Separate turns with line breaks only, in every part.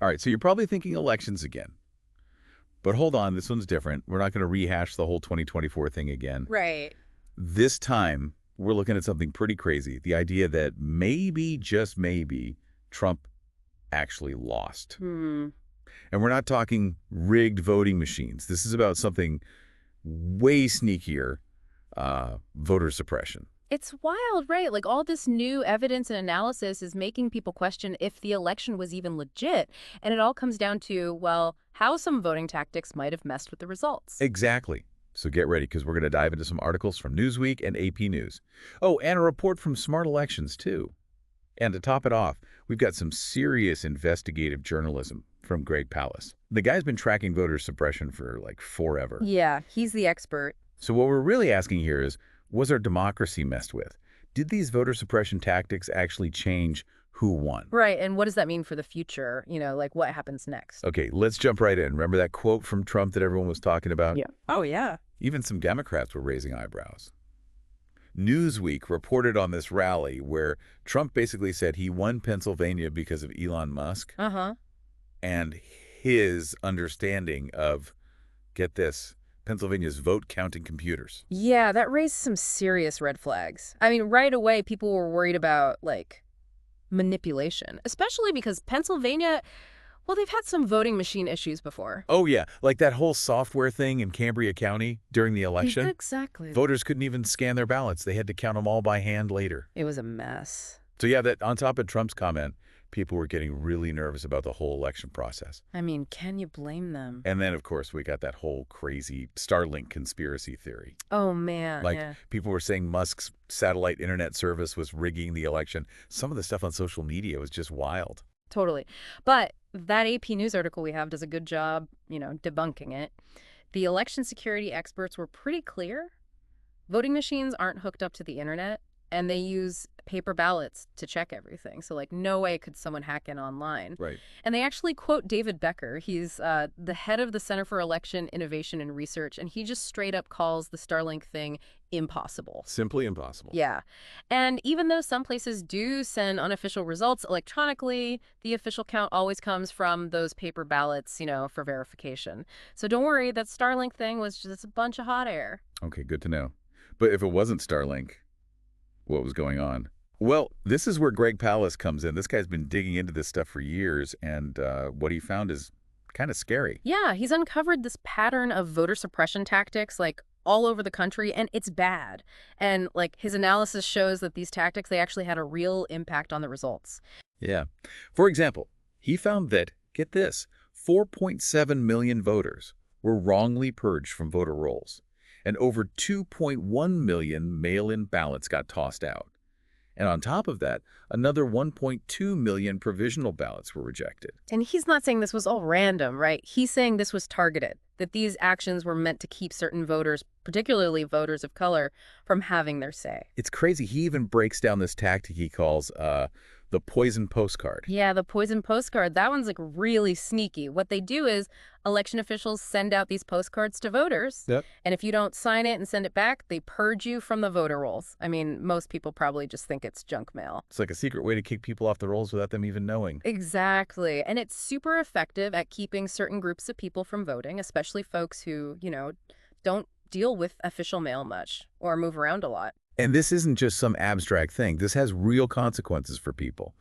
All right, so you're probably thinking elections again. But hold on, this one's different. We're not going to rehash the whole 2024 thing again.
Right.
This time, we're looking at something pretty crazy. The idea that maybe, just maybe, Trump actually lost.
Hmm.
And we're not talking rigged voting machines. This is about something way sneakier, voter suppression.
It's wild, right? Like all this new evidence and analysis is making people question if the election was even legit. And it all comes down to, well, how some voting tactics might have messed with the results.
Exactly. So get ready, because we're going to dive into some articles from Newsweek and AP News. Oh, and a report from Smart Elections, too. And to top it off, we've got some serious investigative journalism from Greg Palast. The guy's been tracking voter suppression for, like, forever.
Yeah, he's the expert.
So what we're really asking here is, was our democracy messed with? Did these voter suppression tactics actually change who won?
Right, and what does that mean for the future? You know, like what happens next?
Okay, let's jump right in. Remember that quote from Trump that everyone was talking about?
Yeah. Oh, yeah.
Even some Democrats were raising eyebrows. Newsweek reported on this rally where Trump basically said he won Pennsylvania because of Elon Musk and his understanding of, get this, Pennsylvania's vote-counting computers.
Yeah, that raised some serious red flags. I mean, right away, people were worried about, like, manipulation, especially because Pennsylvania, well, they've had some voting machine issues before.
Oh, yeah, like that whole software thing in Cambria County during the election.
Exactly.
Voters couldn't even scan their ballots. They had to count them all by hand later.
It was a mess.
So yeah, that on top of Trump's comment, people were getting really nervous about the whole election process.
I mean, can you blame them?
And then, of course, we got that whole crazy Starlink conspiracy theory.
Oh, man.
Like,
yeah.
people were saying Musk's satellite internet service was rigging the election. Some of the stuff on social media was just wild.
Totally. But that AP News article we have does a good job, you know, debunking it. The election security experts were pretty clear. Voting machines aren't hooked up to the internet, and they use paper ballots to check everything. So, like, no way could someone hack in online.
Right.
And they actually quote David Becker. He's the head of the Center for Election Innovation and Research, and he just straight up calls the Starlink thing impossible.
Simply impossible.
Yeah. And even though some places do send unofficial results electronically, the official count always comes from those paper ballots, you know, for verification. So don't worry, that Starlink thing was just a bunch of hot air.
Okay, good to know. But if it wasn't Starlink, what was going on? Well, this is where Greg Palast comes in. This guy's been digging into this stuff for years, and what he found is kind of scary.
Yeah, he's uncovered this pattern of voter suppression tactics, like, all over the country, and it's bad. And, like, his analysis shows that these tactics, they actually had a real impact on the results.
Yeah. For example, he found that, get this, 4.7 million voters were wrongly purged from voter rolls, and over 2.1 million mail-in ballots got tossed out. And on top of that, another 1.2 million provisional ballots were rejected.
And he's not saying this was all random, right? He's saying this was targeted, that these actions were meant to keep certain voters, particularly voters of color, from having their say.
It's crazy. He even breaks down this tactic he calls the poison postcard.
Yeah, the poison postcard, that one's like really sneaky. What they do is election officials send out these postcards to voters.
Yep.
And if you don't sign it and send it back, they purge you from the voter rolls. I mean, most people probably just think it's junk mail.
It's like a secret way to kick people off the rolls without them even knowing.
Exactly. And it's super effective at keeping certain groups of people from voting, especially folks who, you know, don't deal with official mail much or move around a lot.
And this isn't just some abstract thing. This has real consequences for people.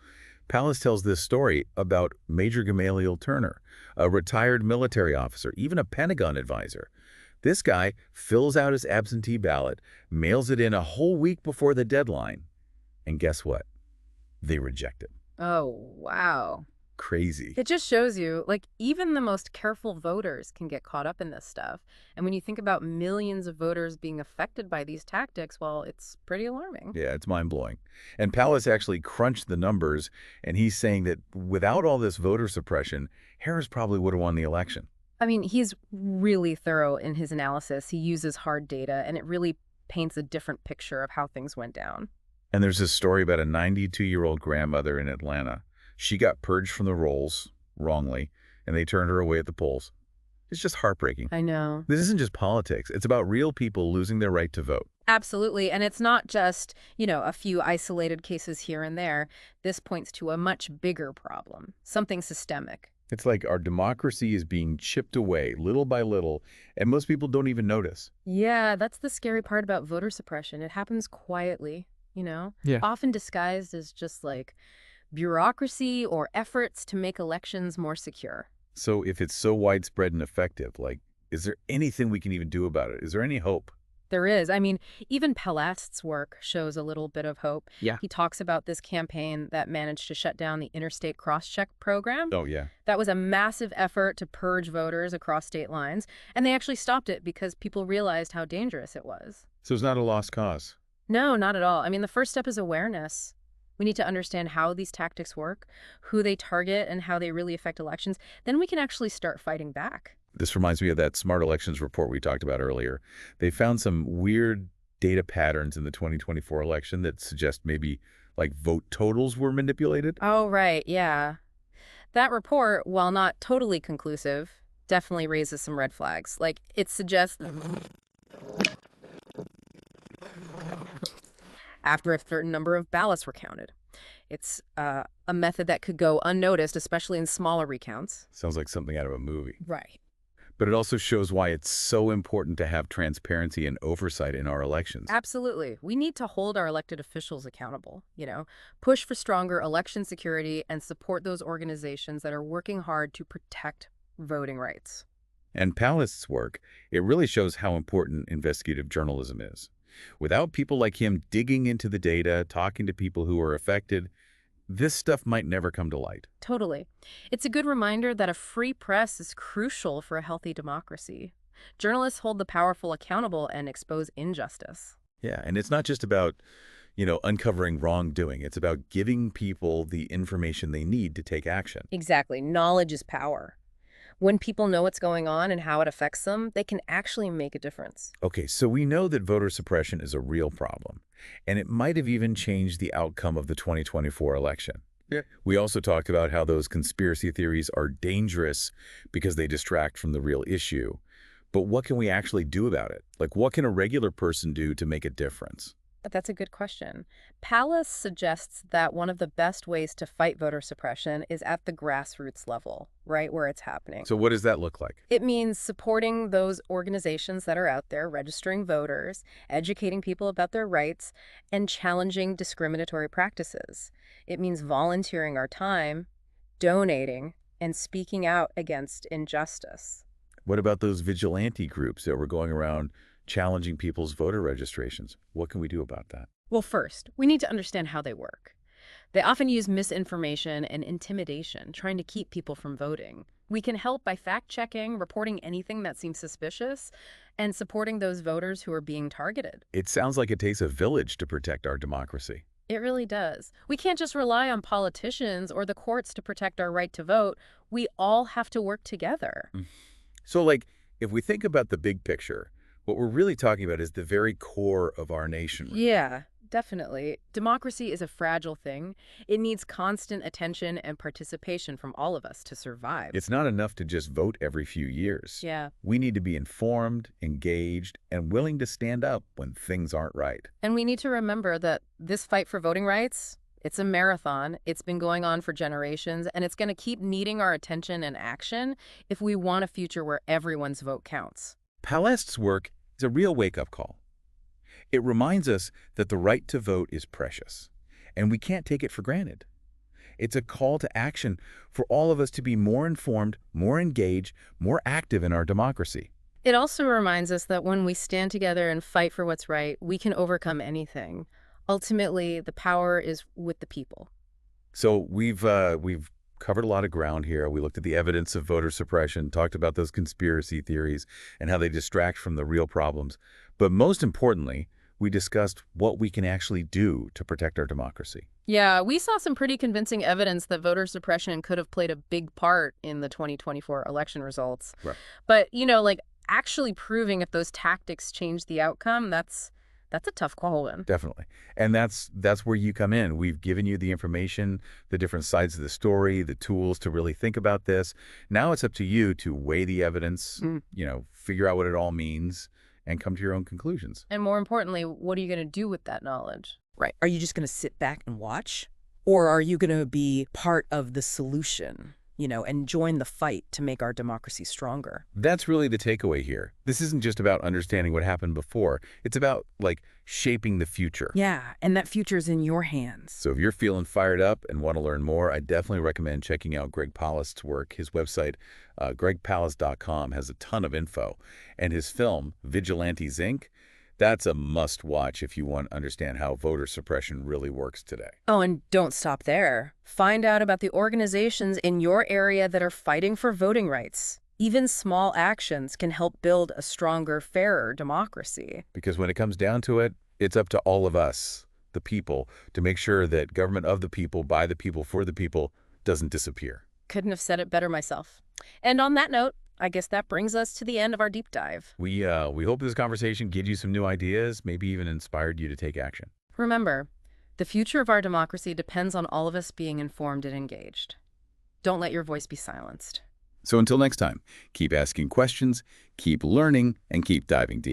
Palast tells this story about Major Gamaliel Turner, a retired military officer, even a Pentagon advisor. This guy fills out his absentee ballot, mails it in a whole week before the deadline, and guess what? They reject it.
Oh, wow.
Crazy.
It just shows you, like, even the most careful voters can get caught up in this stuff. And when you think about millions of voters being affected by these tactics, well, it's pretty alarming.
Yeah, it's mind-blowing. And Palast actually crunched the numbers, and he's saying that without all this voter suppression, Harris probably would have won the election.
I mean, he's really thorough in his analysis. He uses hard data, and it really paints a different picture of how things went down.
And there's this story about a 92-year-old grandmother in Atlanta. She got purged from the rolls wrongly, and they turned her away at the polls. It's just heartbreaking.
I know.
This isn't just politics. It's about real people losing their right to vote.
Absolutely. And it's not just, you know, a few isolated cases here and there. This points to a much bigger problem, something systemic.
It's like our democracy is being chipped away little by little, and most people don't even notice.
Yeah, that's the scary part about voter suppression. It happens quietly, you know,
Yeah.
often disguised as just like bureaucracy or efforts to make elections more secure.
So if it's so widespread and effective, like, is there anything we can even do about it? Is there any hope?
There is. I mean, even Palast's work shows a little bit of hope.
Yeah.
He talks about this campaign that managed to shut down the interstate cross-check program.
Oh, yeah.
That was a massive effort to purge voters across state lines, and they actually stopped it because people realized how dangerous it was.
So it's not a lost cause.
No, not at all. I mean, the first step is awareness. We need to understand how these tactics work, who they target, and how they really affect elections. Then we can actually start fighting back.
This reminds me of that smart elections report we talked about earlier. They found some weird data patterns in the 2024 election that suggest maybe like vote totals were manipulated.
Oh, right, yeah. That report, while not totally conclusive, definitely raises some red flags. Like, it suggests after a certain number of ballots were counted. It's a method that could go unnoticed, especially in smaller recounts.
Sounds like something out of a movie.
Right.
But it also shows why it's so important to have transparency and oversight in our elections.
Absolutely. We need to hold our elected officials accountable, push for stronger election security and support those organizations that are working hard to protect voting rights.
And Palast's work, it really shows how important investigative journalism is. Without people like him digging into the data, talking to people who are affected, this stuff might never come to light.
Totally. It's a good reminder that a free press is crucial for a healthy democracy. Journalists hold the powerful accountable and expose injustice.
Yeah, and it's not just about, uncovering wrongdoing. It's about giving people the information they need to take action.
Exactly. Knowledge is power. When people know what's going on and how it affects them, they can actually make a difference.
Okay, so we know that voter suppression is a real problem, and it might have even changed the outcome of the 2024 election. Yeah. We also talked about how those conspiracy theories are dangerous because they distract from the real issue. But what can we actually do about it? Like, what can a regular person do to make a difference?
That's a good question. Palast suggests that one of the best ways to fight voter suppression is at the grassroots level, right where it's happening.
So what does that look like?
It means supporting those organizations that are out there, registering voters, educating people about their rights, and challenging discriminatory practices. It means volunteering our time, donating, and speaking out against injustice.
What about those vigilante groups that were going around challenging people's voter registrations? What can we do about that?
Well, first, we need to understand how they work. They often use misinformation and intimidation, trying to keep people from voting. We can help by fact-checking, reporting anything that seems suspicious, and supporting those voters who are being targeted.
It sounds like it takes a village to protect our democracy.
It really does. We can't just rely on politicians or the courts to protect our right to vote. We all have to work together.
So, if we think about the big picture, what we're really talking about is the very core of our nation.
Yeah, definitely. Democracy is a fragile thing. It needs constant attention and participation from all of us to survive.
It's not enough to just vote every few years.
Yeah.
We need to be informed, engaged, and willing to stand up when things aren't right.
And we need to remember that this fight for voting rights, it's a marathon. It's been going on for generations, and it's going to keep needing our attention and action if we want a future where everyone's vote counts.
Palast's work is a real wake-up call. It reminds us that the right to vote is precious, and we can't take it for granted. It's a call to action for all of us to be more informed, more engaged, more active in our democracy.
It also reminds us that when we stand together and fight for what's right, we can overcome anything. Ultimately, the power is with the people.
So we've covered a lot of ground here. We looked at the evidence of voter suppression, talked about those conspiracy theories and how they distract from the real problems. But most importantly, we discussed what we can actually do to protect our democracy.
Yeah, we saw some pretty convincing evidence that voter suppression could have played a big part in the 2024 election results.
Right.
But, actually proving if those tactics change the outcome, that's a tough call then.
Definitely. And that's where you come in. We've given you the information, the different sides of the story, the tools to really think about this. Now it's up to you to weigh the evidence, figure out what it all means, and come to your own conclusions.
And more importantly, what are you going to do with that knowledge?
Right. Are you just going to sit back and watch? Or are you going to be part of the solution?
and join the fight to make our democracy stronger.
That's really the takeaway here. This isn't just about understanding what happened before. It's about, shaping the future.
Yeah, and that future's in your hands.
So if you're feeling fired up and want to learn more, I definitely recommend checking out Greg Palast's work. His website, gregpalast.com, has a ton of info. And his film, Vigilantes, Inc., that's a must-watch if you want to understand how voter suppression really works today.
Oh, and don't stop there. Find out about the organizations in your area that are fighting for voting rights. Even small actions can help build a stronger, fairer democracy.
Because when it comes down to it, it's up to all of us, the people, to make sure that government of the people, by the people, for the people doesn't disappear.
Couldn't have said it better myself. And on that note, I guess that brings us to the end of our deep dive.
We hope this conversation gives you some new ideas, maybe even inspired you to take action.
Remember, the future of our democracy depends on all of us being informed and engaged. Don't let your voice be silenced.
So until next time, keep asking questions, keep learning, and keep diving deep.